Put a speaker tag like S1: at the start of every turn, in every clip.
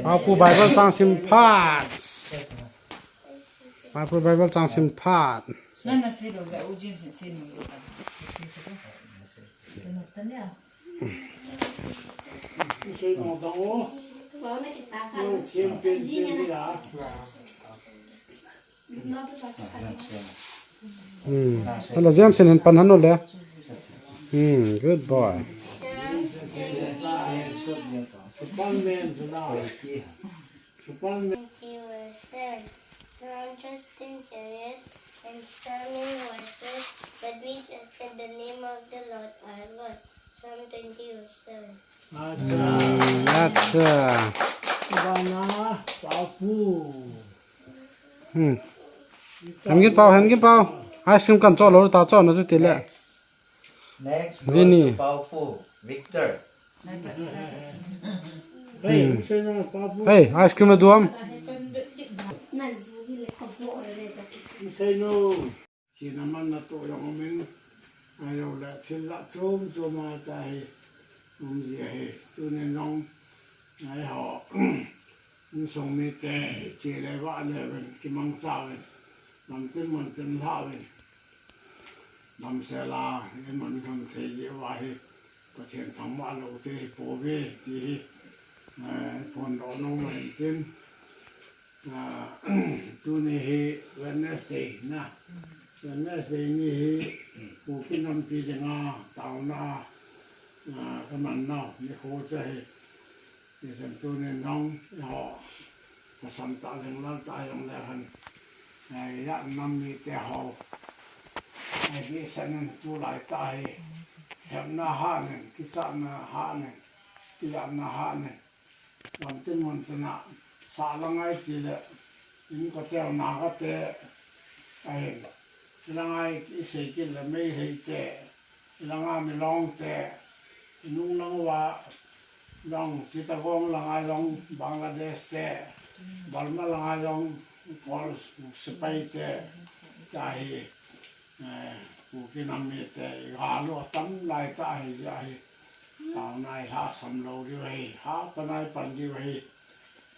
S1: Bible Bible sang simpat. Bible Bible sang simpat.
S2: Nana silo ga ujim sino lo kan.
S1: Hala jam sen pan hanu le. Good boy.
S3: That we trusted the name of the Lord our God. Psalm 20:7.
S1: That's Hand give pau. Ice cream kan cho lo ta cho na ju ti le.
S4: Next
S1: Vinny.
S4: Powerful Victor.
S1: Hey, ice cream duam.
S5: Say no. Kinaman na to yung umin. Ayaw la sila trom tumatay. Umziyahe. Tuninong ay ho. Song mite chile wa leven kimang sawen. Namtin mantin sawen. Namsela iman kan teji wahi. Pasien tamwa lo te pove ti pon onong mantin. Tunihi Wednesday na. Wednesday ni Pukinam Pijanga Tauna Kamanao ni Hojahi ni Santunin Nong Ho Kasanta Lang Lang Tayong Lehan Ya Nami Te Ho Di Sanan Tulay Tahi Hem Na Hanen Kisa Na Hanen Tila Na Hanen Wantin Wantana Salangay tila ini ko teo na ka te ay langay isay kila may hay te langay mi long te inung lang wa long sitagong langay long Bangladesh te Burma langay long Paul Spay te tahi kukinami te halo tam lai tahi tahi tao nai ha samlo di wahi ha panay pandi wahi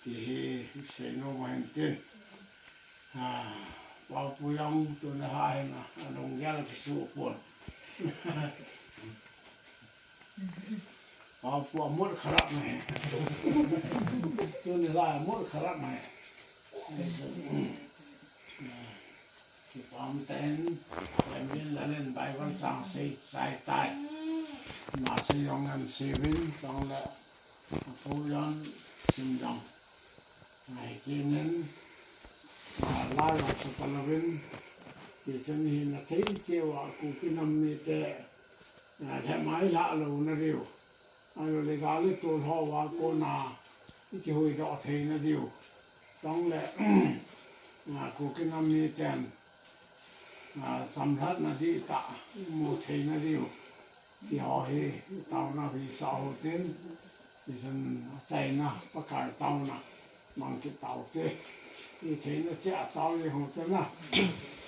S5: thì sẽ nó hoàn tiền vào cuối năm tôi là hai mà đồng gia là cái số buồn vào cuối mỗi khắc này tôi là mỗi khắc này thìความtên em biết là lên bài văn sang xây sai tai mà sử dụng em sử dụng xong là phổ biến sinh động ngày kia nên lai là sự tập luyện thì cho nên là thấy chiều ở cụ cái năm này tệ thế máy lạ lâu nó điều anh rồi gái lấy tôi họ và cô na cái hồi đó thấy nó điều xong là cụ cái năm này tệ sắm hết nó đi tạ một thấy nó điều thì họ thì tàu nó bị sao tiền thì chân chạy nó bắt cả tàu nó mang cái tàu thế thì thấy nó chạy tàu thì không thế nào